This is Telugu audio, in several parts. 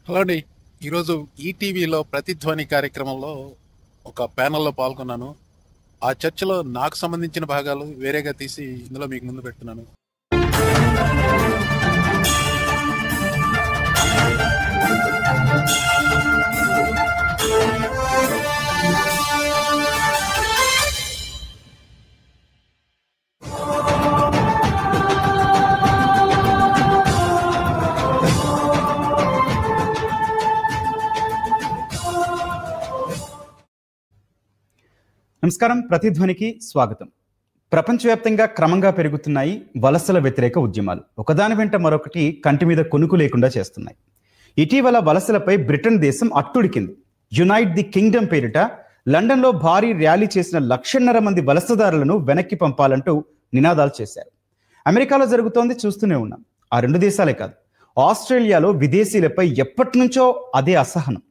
హలో అండి. ఈరోజు ఈటీవీలో ప్రతిధ్వని కార్యక్రమంలో ఒక ప్యానెల్లో పాల్గొన్నాను. ఆ చర్చలో నాకు సంబంధించిన భాగాలు వేరేగా తీసి ఇందులో మీకు ముందు పెడుతున్నాను. నమస్కారం. ప్రతిధ్వనికి స్వాగతం. ప్రపంచవ్యాప్తంగా క్రమంగా పెరుగుతున్నాయి వలసల వ్యతిరేక ఉద్యమాలు. ఒకదాని వెంట మరొకటి కంటి మీద కొనుకు లేకుండా చేస్తున్నాయి. ఇటీవల వలసలపై బ్రిటన్ దేశం అట్టుడికింది. యునైట్ ది కింగ్డమ్ పేరిట లండన్లో భారీ ర్యాలీ చేసిన 1,50,000 మంది వలసదారులను వెనక్కి పంపాలంటూ నినాదాలు చేశారు. అమెరికాలో జరుగుతోంది చూస్తూనే ఉన్నాం. ఆ రెండు దేశాలే కాదు, ఆస్ట్రేలియాలో విదేశీయులపై ఎప్పటి నుంచో అదే అసహనం.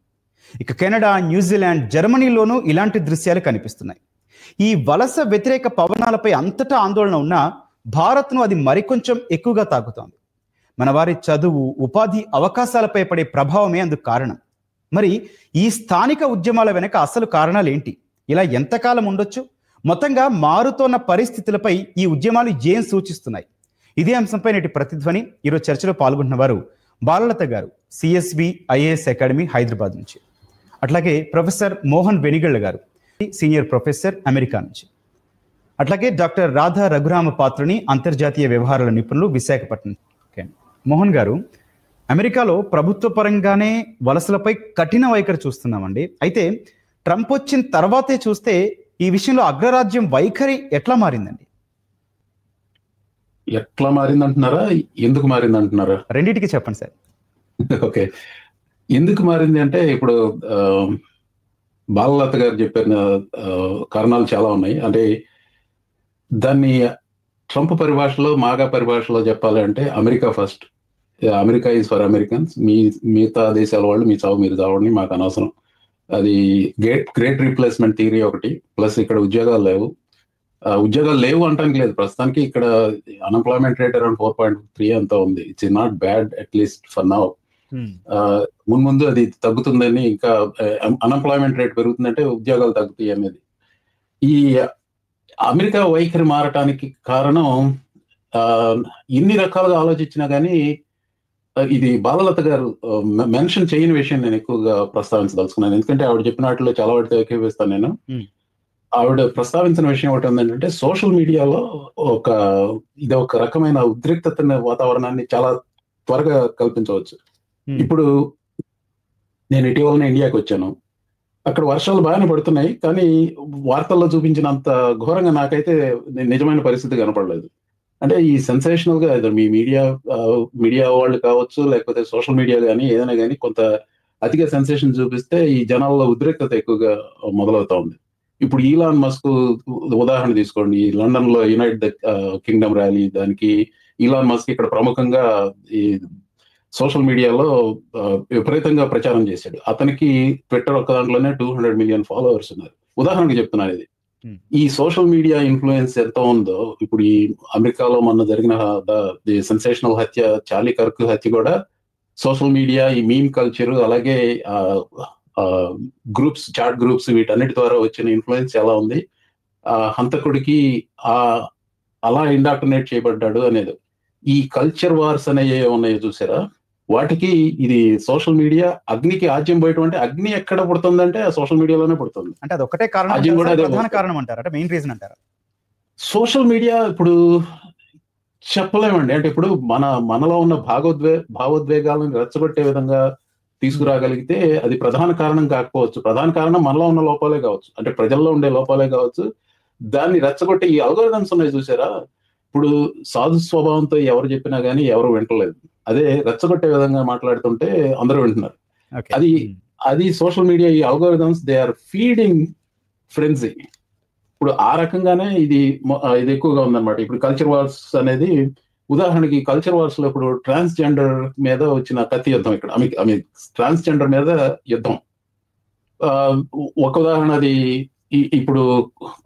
ఇక కెనడా, న్యూజిలాండ్, జర్మనీలోనూ ఇలాంటి దృశ్యాలు కనిపిస్తున్నాయి. ఈ వలస వ్యతిరేక పవనాలపై అంతటా ఆందోళన ఉన్నా భారత్ను అది మరికొంచెం ఎక్కువగా తాకుతోంది. మన వారి చదువు, ఉపాధి అవకాశాలపై పడే ప్రభావమే అందుకు కారణం. మరి ఈ స్థానిక ఉద్యమాల వెనక అసలు కారణాలు ఏంటి? ఇలా ఎంతకాలం ఉండొచ్చు? మొత్తంగా మారుతోన్న పరిస్థితులపై ఈ ఉద్యమాలు ఏం సూచిస్తున్నాయి? ఇదే అంశంపై నేటి ప్రతిధ్వని ఈరోజు చర్చలో పాల్గొంటున్న వారు బాలలత గారు, సిఎస్బి ఐఏఎస్ అకాడమీ హైదరాబాద్ నుంచి. అట్లాగే ప్రొఫెసర్ మోహన్ వెనిగళ్ళ గారు, సీనియర్ ప్రొఫెసర్ అమెరికా నుంచి. అట్లాగే డాక్టర్ రాధా రఘురామ పాత్రుని, అంతర్జాతీయ వ్యవహారాల నిపుణులు, విశాఖపట్నం. మోహన్ గారు, అమెరికాలో ప్రభుత్వ పరంగానే వలసలపై కఠిన వైఖరి చూస్తున్నామండి. అయితే ట్రంప్ వచ్చిన తర్వాతే చూస్తే ఈ విషయంలో అగ్రరాజ్యం వైఖరి ఎట్లా మారిందండి? ఎట్లా మారింది అంటున్నారా, ఎందుకు మారింది అంటున్నారా? రెండింటికి చెప్పండి సార్. ఓకే, ఎందుకు మారింది అంటే ఇప్పుడు బాలలత గారు చెప్పిన కారణాలు చాలా ఉన్నాయి. అంటే దాన్ని ట్రంప్ పరిభాషలో, మాగా పరిభాషలో చెప్పాలి అంటే America first, America is for Americans, మిగతా దేశాల వాళ్ళు మీ చావు మీరు చావండి, మాకు అనవసరం. అది గ్రేట్ రీప్లేస్మెంట్ థియరీ ఒకటి. ప్లస్ ఇక్కడ ఉద్యోగాలు లేవు అంటానికి లేదు. ప్రస్తుతానికి ఇక్కడ అన్ఎంప్లాయ్మెంట్ రేట్ అరౌండ్ 4.3 అంతా ఉంది. It's not bad, at least for now. ముందు అది తగ్గుతుందని, ఇంకా అన్ఎంప్లాయ్మెంట్ రేట్ పెరుగుతుందంటే ఉద్యోగాలు తగ్గుతాయి అనేది. ఈ అమెరికా వైఖరి మారటానికి కారణం ఇన్ని రకాలుగా ఆలోచించినా కానీ ఇది బాలలత గారు మెన్షన్ చేయని విషయం నేను ఎక్కువగా ప్రస్తావించదలుచుకున్నాను. ఎందుకంటే ఆవిడ చెప్పిన వాటిలో చాలా వాటితో ఏకీభవిస్తాను నేను. ఆవిడ ప్రస్తావించిన విషయం ఒకటి ఏంటంటే, సోషల్ మీడియాలో ఇది ఒక రకమైన ఉద్రిక్తత వాతావరణాన్ని చాలా త్వరగా కల్పించవచ్చు. ఇప్పుడు నేను ఇటీవలనే ఇండియాకి వచ్చాను. అక్కడ వర్షాలు బాగానే పడుతున్నాయి, కానీ వార్తల్లో చూపించినంత ఘోరంగా నాకైతే నిజమైన పరిస్థితి కనపడలేదు. అంటే ఈ సెన్సేషనల్ గా మీ మీడియా వాళ్ళు కావచ్చు, లేకపోతే సోషల్ మీడియా కానీ ఏదైనా కానీ కొంత అతిగా సెన్సేషన్ చూపిస్తే ఈ జనాల్లో ఉద్రిక్తత ఎక్కువగా మొదలవుతా ఉంది. ఇప్పుడు ఈలాన్ మస్క్ ఉదాహరణ తీసుకోండి. లండన్ లో యునైట్ ద కింగ్డమ్ ర్యాలీ, దానికి ఈలాన్ మస్క్ ఇక్కడ ప్రముఖంగా ఈ సోషల్ మీడియాలో విపరీతంగా ప్రచారం చేశాడు. అతనికి ట్విట్టర్ ఒక్క దాంట్లోనే 200 మిలియన్ ఫాలోవర్స్ ఉన్నారు. ఉదాహరణకు చెప్తున్నాను ఇది. ఈ సోషల్ మీడియా ఇన్ఫ్లుయెన్స్ ఎంత ఉందో, ఇప్పుడు ఈ అమెరికాలో మొన్న జరిగిన సెన్సేషనల్ హత్య, చార్లీ కర్క్ హత్య కూడా సోషల్ మీడియా, ఈ మీమ్ కల్చర్, అలాగే గ్రూప్స్, చాట్ గ్రూప్స్, వీటన్నిటి ద్వారా వచ్చిన ఇన్ఫ్లుయెన్స్ ఎలా ఉంది, హంతకుడికి అలా ఇండాక్టినేట్ చేయబడ్డాడు అనేది. ఈ కల్చర్ వార్స్ అనేవి ఉన్నాయో చూసారా, వాటికి ఇది సోషల్ మీడియా అగ్నికి ఆజ్యం పోయటం. అంటే అగ్ని ఎక్కడ పుడుతుందంటే ఆ సోషల్ మీడియాలోనే పుడుతుంది. అంటే అది ఒకటే కారణం, ప్రధాన కారణం అంటారా? అంటే మెయిన్ రీజన్ అంటారా? సోషల్ మీడియా ఇప్పుడు చెప్పలేమండి. అంటే ఇప్పుడు మనలో ఉన్న భావోద్వేగాలను రెచ్చగొట్టే విధంగా తీసుకురాగలిగితే అది ప్రధాన కారణం కాకపోవచ్చు. ప్రధాన కారణం మనలో ఉన్న లోపాలే కావచ్చు, అంటే ప్రజల్లో ఉండే లోపాలే కావచ్చు. దాన్ని రెచ్చగొట్టే ఈ అల్గోరిథమ్స్ ఉన్నాయి చూసారా, ఇప్పుడు సాధు స్వభావంతో ఎవరు చెప్పినా గానీ ఎవరు వింటలేదు. అదే రెచ్చగొట్టే విధంగా మాట్లాడుతుంటే అందరూ వింటున్నారు. అది సోషల్ మీడియా, ఈ అల్గోరిథమ్స్, దే ఆర్ ఫీడింగ్ ఫ్రెండ్సీ. ఇప్పుడు ఆ రకంగానే ఇది ఎక్కువగా ఉందన్నమాట. ఇప్పుడు కల్చర్ వార్స్ అనేది, ఉదాహరణకి కల్చర్ వార్స్ లో ఇప్పుడు ట్రాన్స్జెండర్ మీద వచ్చిన కత్తి యుద్ధం, ఇక్కడ ట్రాన్స్జెండర్ మీద యుద్ధం ఒక ఉదాహరణ. అది ఇప్పుడు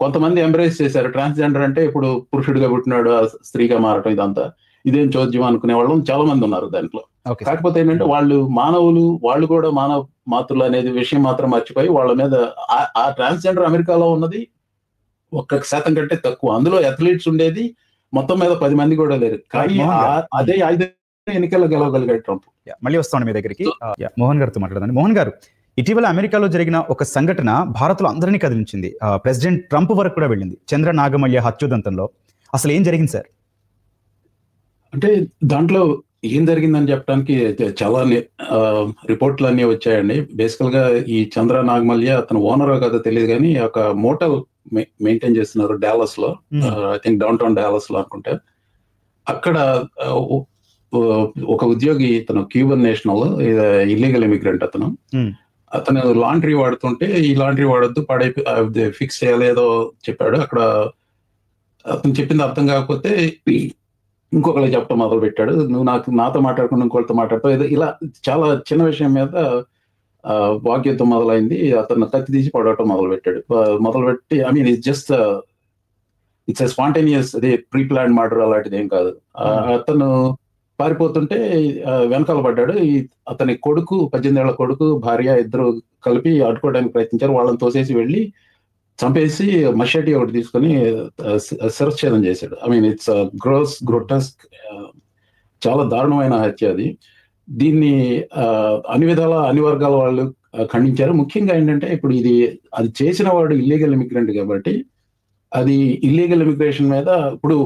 కొంతమంది ఎంబ్రేస్ చేశారు ట్రాన్స్జెండర్ అంటే, ఇప్పుడు పురుషుడిగా పుట్టినాడు స్త్రీగా మారటం, ఇదంతా. ఇదేం చోద్యం అనుకునే వాళ్ళం చాలా మంది ఉన్నారు దాంట్లో. ఓకే. కాకపోతే ఏంటంటే వాళ్ళు మానవులు, వాళ్ళు కూడా మానవ మాతృలు అనేది విషయం మాత్రం మర్చిపోయి వాళ్ళ మీద ఆ ట్రాన్స్జెండర్ అమెరికాలో ఉన్నది 1% కంటే తక్కువ. అందులో అథ్లీట్స్ ఉండేది మొత్తం మీద 10 మంది కూడా లేరు. కానీ అదే 5 ఎన్నికల్లో గెలవగలిగాడు ట్రంప్. మళ్ళీ వస్తామండి మీ దగ్గరికి. మోహన్ గారితో మాట్లాడదాం. మోహన్ గారు, ఇటీవల అమెరికాలో జరిగిన ఒక సంఘటన భారత్లో అందరినీ కదిలించింది. ప్రెసిడెంట్ ట్రంప్ వరకు కూడా వెళ్ళింది. చంద్ర నాగమల్య హత్యోదంతంలో అసలు ఏం జరిగింది సార్? అంటే దాంట్లో ఏం జరిగిందని చెప్పడానికి చాలా రిపోర్ట్లు అన్ని వచ్చాయండి. బేసికల్ గా ఈ చంద్ర నాగమల్య అతను ఓనరో కదా తెలియదు కానీ ఒక మోటల్ మెయింటైన్ చేస్తున్నారు డాలస్ లో. I think down town Dallas లో అనుకుంటే. అక్కడ ఒక ఉద్యోగి, తను క్యూబన్ నేషనల్, ఇల్లీగల్ ఇమిగ్రెంట్. అతను లాండ్రీ వాడుతుంటే ఈ లాండ్రీ వాడొద్దు, ఫిక్స్ చేయాలి ఏదో చెప్పాడు. అక్కడ అతను చెప్పింది అర్థం కాకపోతే ఇంకొకరికి చెప్పడం మొదలు పెట్టాడు. నువ్వు నాతో మాట్లాడుకుని ఇంకొకరితో మాట్లాడుతావు, ఇలా చాలా చిన్న విషయం మీద వాక్యుద్ధం మొదలైంది. అతను కత్తి తీసి పడవటం మొదలుపెట్టి ఐ మీన్ ఇట్స్ స్పాంటేనియస్, అదే ప్రీ ప్లాన్ మర్డర్ అలాంటిది ఏం కాదు. అతను పారిపోతుంటే వెనకాల పడ్డాడు. అతని కొడుకు, 18 ఏళ్ల కొడుకు, భార్య ఇద్దరు కలిపి అడ్డుకోవడానికి ప్రయత్నించారు. వాళ్ళని తోసేసి వెళ్ళి చంపేసి మషేటి ఒకటి తీసుకొని శిరచ్ఛేదం చేశాడు. ఐ మీన్ ఇట్స్ గ్రోటెస్క్, చాలా దారుణమైన హత్య అది. దీన్ని అన్ని విధాల అన్ని వర్గాల వాళ్ళు ఖండించారు. ముఖ్యంగా ఏంటంటే ఇప్పుడు అది చేసిన వాడు ఇల్లీగల్ ఇమిగ్రెంట్ కాబట్టి అది ఇల్లీగల్ ఇమిగ్రేషన్ మీద ఇప్పుడు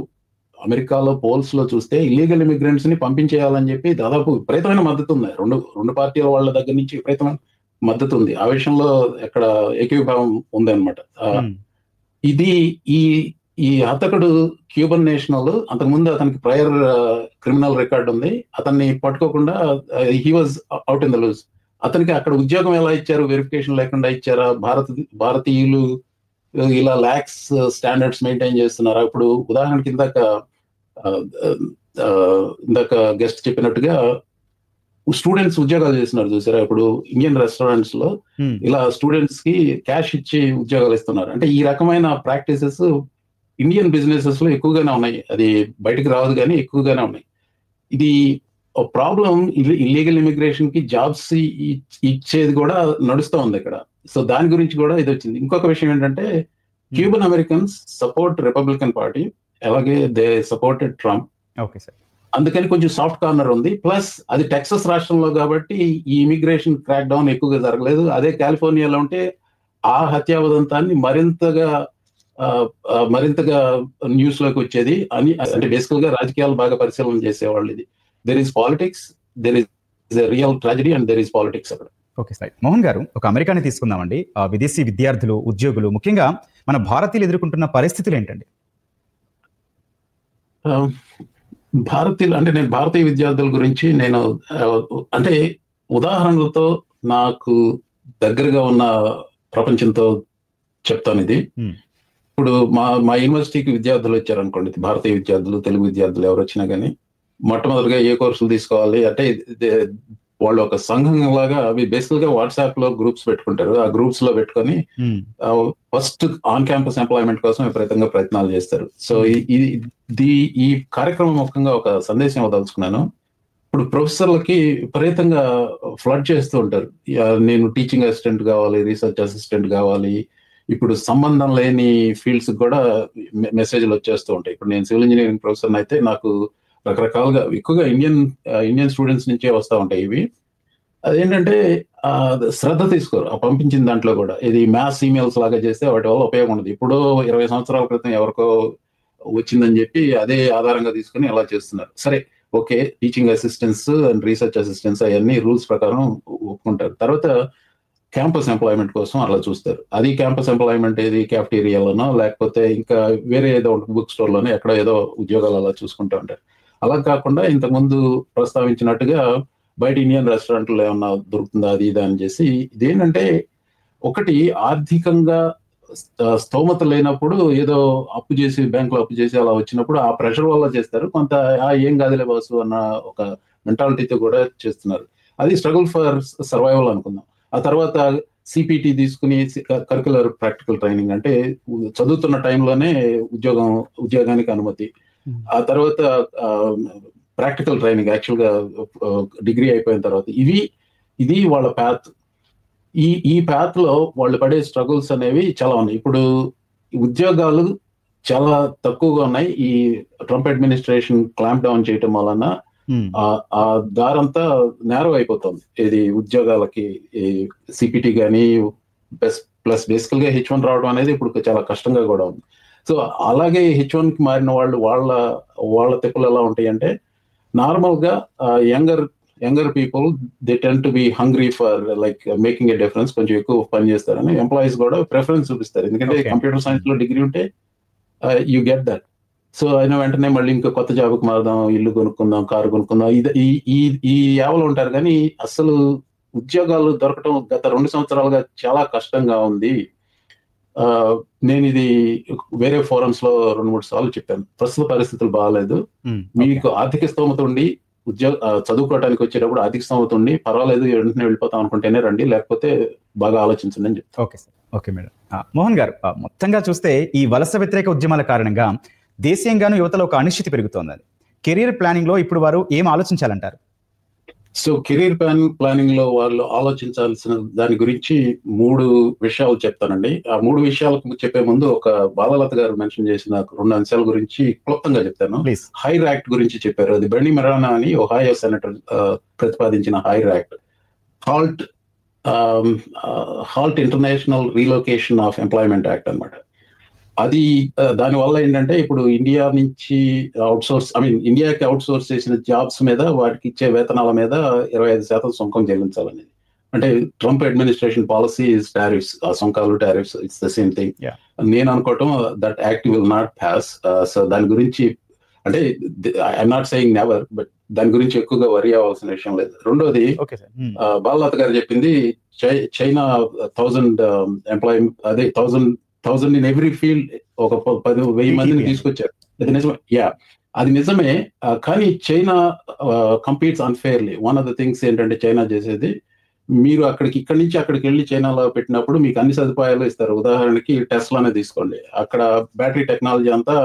అమెరికాలో పోల్స్ లో చూస్తే ఇల్లీగల్ ఇమిగ్రెంట్స్ ని పంపించేయాలని చెప్పి దాదాపు విపరీతమైన మద్దతు ఉంది. రెండు పార్టీల వాళ్ళ దగ్గర నుంచి విపరీతమైన మద్దతు ఉంది. ఆ విషయంలో ఎక్కడ ఏకీభావం ఉంది అనమాట. ఇది ఈ హతకుడు క్యూబన్ నేషనల్. అంతకుముందు అతనికి ప్రయర్ క్రిమినల్ రికార్డ్ ఉంది. అతన్ని పట్టుకోకుండా he was out in the loose. అతనికి అక్కడ ఉద్యోగం ఎలా ఇచ్చారు? వెరిఫికేషన్ లేకుండా ఇచ్చారా? భారతీయులు ఇలా ల్యాక్స్ స్టాండర్డ్స్ మెయింటైన్ చేస్తున్నారా? ఇప్పుడు ఉదాహరణకి ఇందాక గెస్ట్ చెప్పినట్టుగా స్టూడెంట్స్ ఉద్యోగాలు చేస్తున్నారు చూసారా? ఇప్పుడు ఇండియన్ రెస్టారెంట్స్ లో ఇలా స్టూడెంట్స్ కి క్యాష్ ఇచ్చి ఉద్యోగాలు ఇస్తున్నారు. అంటే ఈ రకమైన ప్రాక్టీసెస్ ఇండియన్ బిజినెసెస్ లో ఎక్కువగానే ఉన్నాయి. అది బయటకు రావద్దు కానీ ఎక్కువగానే ఉన్నాయి. ఇది ప్రాబ్లం. ఇల్లీగల్ ఇమిగ్రేషన్ కి జాబ్స్ ఇచ్చేది కూడా నడుస్తూ ఉంది ఇక్కడ. సో దాని గురించి కూడా ఇది వచ్చింది. ఇంకొక విషయం ఏంటంటే Cuban Americans support Republican party, అలాగే they supported Trump. Okay sir. అందుకని కొంచెం సాఫ్ట్ కార్నర్ ఉంది. ప్లస్ అది టెక్సస్ రాష్ట్రంలో కాబట్టి ఈ ఇమిగ్రేషన్ క్రాక్ డౌన్ ఎక్కువగా జరగలేదు. అదే కాలిఫోర్నియాలో ఉంటే ఆ హత్యావదంతాన్ని మరింతగా న్యూస్ లోకి వచ్చేది అని. అంటే బేసికల్ గా రాజకీయాలు బాగా పరిశీలన చేసేవాళ్ళు. ఇది there is politics, there is a real tragedy and there is politics అక్కడ. Okay sir. మోహన్ గారు, ఒక అమెరికాని తీసుకుందామండి. విదేశీ విద్యార్థులు, ఉద్యోగులు, ముఖ్యంగా మన భారతీయులు ఎదుర్కొంటున్న పరిస్థితులు ఏంటండి? నేను భారతీయ విద్యార్థుల గురించి అంటే ఉదాహరణలతో నాకు దగ్గరగా ఉన్న ప్రపంచంతో చెప్తాను ఇది. ఇప్పుడు మా యూనివర్సిటీకి విద్యార్థులు వచ్చారనుకోండి, భారతీయ విద్యార్థులు, తెలుగు విద్యార్థులు ఎవరు వచ్చినా కానీ మొట్టమొదటిగా ఏ కోర్సులు తీసుకోవాలి అంటే వాళ్ళు ఒక సంఘం లాగా అవి బేసికల్ గా వాట్సాప్ లో గ్రూప్స్ పెట్టుకుంటారు. ఆ గ్రూప్స్ లో పెట్టుకొని ఫస్ట్ ఆన్ క్యాంపస్ ఎంప్లాయ్మెంట్ కోసం విపరీతంగా ప్రయత్నాలు చేస్తారు. సో ఈ కార్యక్రమం ముఖ్యంగా ఒక సందేశం ఇవ్వదలుచుకున్నాను. ఇప్పుడు ప్రొఫెసర్లకి విపరీతంగా ఫ్లడ్ చేస్తూ ఉంటారు. నేను టీచింగ్ అసిస్టెంట్ కావాలి, రీసెర్చ్ అసిస్టెంట్ కావాలి. ఇప్పుడు సంబంధం లేని ఫీల్డ్స్ కూడా మెసేజ్లు వచ్చేస్తూ ఉంటాయి. ఇప్పుడు నేను సివిల్ ఇంజనీరింగ్ ప్రొఫెసర్ అయితే నాకు రకరకాలుగా ఎక్కువగా ఇండియన్ స్టూడెంట్స్ నుంచే వస్తూ ఉంటాయి ఇవి. అదేంటంటే శ్రద్ధ తీసుకోరు ఆ పంపించిన దాంట్లో కూడా. ఇది మ్యాథ్స్ ఈమెయిల్స్ లాగా చేస్తే వాటి వల్ల ఉపయోగం ఉండదు. ఇప్పుడు 20 సంవత్సరాల క్రితం ఎవరికో వచ్చిందని చెప్పి అదే ఆధారంగా తీసుకుని ఎలా చేస్తున్నారు. సరే, okay, teaching assistants and research assistants అవన్నీ రూల్స్ ప్రకారం ఒప్పుకుంటారు. తర్వాత క్యాంపస్ ఎంప్లాయ్మెంట్ కోసం అలా చూస్తారు. అది క్యాంపస్ ఎంప్లాయ్మెంట్ ఏది క్యాఫ్టీరియాలోనో లేకపోతే ఇంకా వేరే ఏదో బుక్ స్టోర్లోనో ఎక్కడో ఏదో ఉద్యోగాలు అలా చూసుకుంటూ ఉంటారు. అలా కాకుండా ఇంతకుముందు ప్రస్తావించినట్టుగా బయట ఇండియన్ రెస్టారెంట్లో ఏమన్నా దొరుకుతుందా అది ఇది అని చేసి, ఇదేంటంటే ఒకటి ఆర్థికంగా స్తోమత లేనప్పుడు ఏదో అప్పు చేసి బ్యాంకులో అప్పు చేసి అలా వచ్చినప్పుడు ఆ ప్రెషర్ వల్ల చేస్తారు. కొంత ఏం కాదులే బాసు అన్న ఒక మెంటాలిటీతో కూడా చేస్తున్నారు. అది స్ట్రగుల్ ఫర్ సర్వైవల్ అనుకుందాం. ఆ తర్వాత సిపిటి తీసుకుని కరిక్యులర్ ప్రాక్టికల్ ట్రైనింగ్ అంటే చదువుతున్న టైంలోనే ఉద్యోగానికి అనుమతి. ఆ తర్వాత ప్రాక్టికల్ ట్రైనింగ్, యాక్చువల్గా డిగ్రీ అయిపోయిన తర్వాత ఇది వాళ్ళ ప్యాత్. ఈ ప్యాత్ లో వాళ్ళు పడే స్ట్రగుల్స్ అనేవి చాలా ఉన్నాయి. ఇప్పుడు ఉద్యోగాలు చాలా తక్కువగా ఉన్నాయి. ఈ ట్రంప్ అడ్మినిస్ట్రేషన్ క్లాంప్ డౌన్ చేయటం వలన ఆ దారంతా నేరో అయిపోతుంది. ఇది ఉద్యోగాలకి సిపిటి కానీ ప్లస్ బేసికల్ గా H1 రావడం అనేది ఇప్పుడు చాలా కష్టంగా కూడా ఉంది. సో అలాగే H1 కి మారిన వాళ్ళ తిప్పులు ఎలా ఉంటాయి అంటే, నార్మల్ గా younger people they ten to be hungry for like making a difference, కొంచెం ఎక్కువ పని చేస్తారని ఎంప్లాయీస్ కూడా ప్రిఫరెన్స్ చూపిస్తారు. ఎందుకంటే కంప్యూటర్ సైన్స్ లో డిగ్రీ ఉంటే యూ గెట్ దట్. సో అయిన వెంటనే మళ్ళీ ఇంకా కొత్త జాబ్కి మారదాం, ఇల్లు కొనుక్కుందాం, కారు కొనుక్కుందాం, ఈ యావలు ఉంటారు. కానీ అసలు ఉద్యోగాలు దొరకటం గత 2 సంవత్సరాలుగా చాలా కష్టంగా ఉంది. నేను ఇది వేరే ఫోరమ్స్ లో 2-3 సార్లు చెప్పాను. ప్రస్తుత పరిస్థితులు బాగాలేదు. మీకు ఆర్థిక స్తోమత ఉండి చదువుకోవడానికి వచ్చేటప్పుడు ఆర్థిక స్తోమత ఉండి పర్వాలేదు వెంటనే వెళ్ళిపోతాం అనుకుంటేనే రండి, లేకపోతే బాగా ఆలోచించండి అని చెప్తాను. Okay sir. Okay madam. Mohan గారు, మొత్తంగా చూస్తే ఈ వలస వ్యతిరేక ఉద్యమాల కారణంగా దేశీయంగాను యువతలో ఒక అనిశ్చితి పెరుగుతోంది. కెరీర్ ప్లానింగ్ లో ఇప్పుడు వారు ఏం ఆలోచించాలంటారు? సో కెరీర్ ప్లానింగ్ లో వాళ్ళు ఆలోచించాల్సిన దాని గురించి 3 విషయాలు చెప్తానండి. ఆ 3 విషయాలకు చెప్పే ముందు ఒక బాలలత గారు మెన్షన్ చేసిన 2 అంశాల గురించి క్లుప్తంగా చెప్తాను. హైర్ యాక్ట్ గురించి చెప్పారు. అది బెర్నీ మెరానా అని ఒహాయో సెనేటర్ ప్రతిపాదించిన hire act. Halt international relocation of employment act అన్నమాట. అది దానివల్ల ఏంటంటే, ఇప్పుడు ఇండియాకి అవుట్సోర్స్ చేసిన జాబ్స్ మీద వాటికి ఇచ్చే వేతనాల మీద 25% సుంకం చెల్లించాలనేది. అంటే Trump administration policy is tariffs, ఆ సుంకాలు tariffs, it's the same thing. నేను అనుకోవటం that act will not pass. So దాని గురించి అంటే I'm not saying never, but దాని గురించి ఎక్కువగా వరి అవ్వాల్సిన విషయం లేదు. రెండోది, బాలలత గారు చెప్పింది చైనా 1000 ఇన్ ఎవ్రీ ఫీల్డ్, ఒక 10,000 మందిని తీసుకొచ్చారు. అది నిజమే, అది నిజమే. కానీ China competes unfairly. One of the things ఏంటంటే చైనా చేసేది, మీరు ఇక్కడి నుంచి అక్కడికి వెళ్ళి చైనాలో పెట్టినప్పుడు మీకు అన్ని సదుపాయాలు ఇస్తారు. ఉదాహరణకి టెస్లానే తీసుకోండి. అక్కడ బ్యాటరీ టెక్నాలజీ అంతా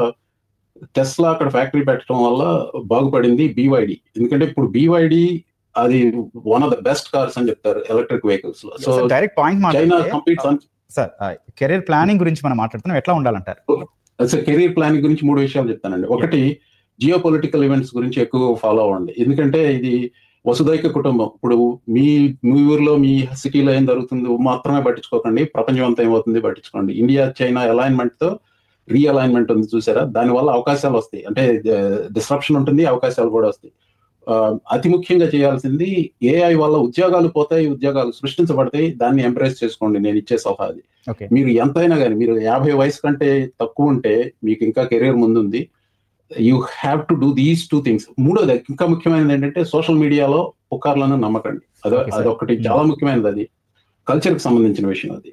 టెస్లా అక్కడ ఫ్యాక్టరీ పెట్టడం వల్ల బాగుపడింది BYD. ఎందుకంటే ఇప్పుడు BYD అది one of the best cars అని చెప్తారు ఎలక్ట్రిక్ వెహికల్స్ లో. So direct point China competes sir, career planning గురించి మనం మాట్లాడుతున్నాం, ఎట్లా ఉండాలంటారు? కెరీర్ ప్లానింగ్ గురించి 3 విషయాలు చెప్తానండి. ఒకటి, జియో పొలిటికల్ ఈవెంట్స్ గురించి ఎక్కువ ఫాలో అవ్వండి. ఎందుకంటే ఇది వసుదైక కుటుంబం. ఇప్పుడు మీ ఊర్లో మీ సిటీలో ఏం జరుగుతుందో మాత్రమే పట్టించుకోకండి, ప్రపంచం అంతా ఏమవుతుంది పట్టించుకోండి. ఇండియా చైనా అలైన్మెంట్ తో రీఅలైన్మెంట్ ఉంది చూసారా, దానివల్ల అవకాశాలు వస్తాయి. అంటే డిస్రప్షన్ ఉంటుంది, అవకాశాలు కూడా వస్తాయి. అతి ముఖ్యంగా చేయాల్సింది, AI వల్ల ఉద్యోగాలు పోతాయి, ఉద్యోగాలు సృష్టించబడతాయి, దాన్ని ఎంప్రెస్ చేసుకోండి. నేను ఇచ్చే సలహా అది. మీరు ఎంతైనా కానీ, మీరు 50 వయసు కంటే తక్కువ ఉంటే మీకు ఇంకా కెరీర్ ముందుంది. You have to do these 2 things. మూడోది, ఇంకా ముఖ్యమైనది ఏంటంటే, సోషల్ మీడియాలో పుకార్లను నమ్మకండి. అదొకటి చాలా ముఖ్యమైనది. అది కల్చర్ కి సంబంధించిన విషయం. అది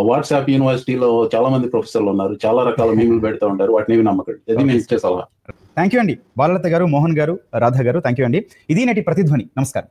వాట్సాప్ యూనివర్సిటీలో చాలా మంది ప్రొఫెసర్లు ఉన్నారు, చాలా రకాల మీములు పెడతా ఉంటారు, వాటిని నమ్మకండి. అది నేను ఇచ్చే సలహా. థ్యాంక్ యూ అండి బాలలత గారు, మోహన్ గారు, రాధా గారు, థ్యాంక్ యూ అండి. ఇది నేటి ప్రతిధ్వని. నమస్కారం.